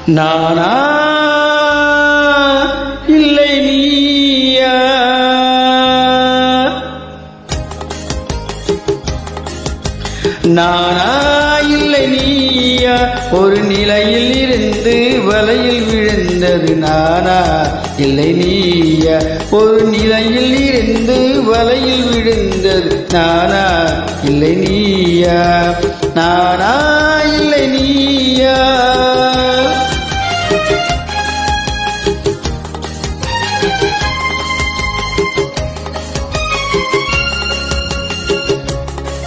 நானா இல்லை நீயா? நானா இல்லை நீயா? ஒரு நிலையில் இருந்து வலையில் விழுந்தது நானா இல்லை நீயா? ஒரு நிலையில் இருந்து வலையில் விழுந்தது நானா இல்லை நீயா? நானா இல்லை நீயா?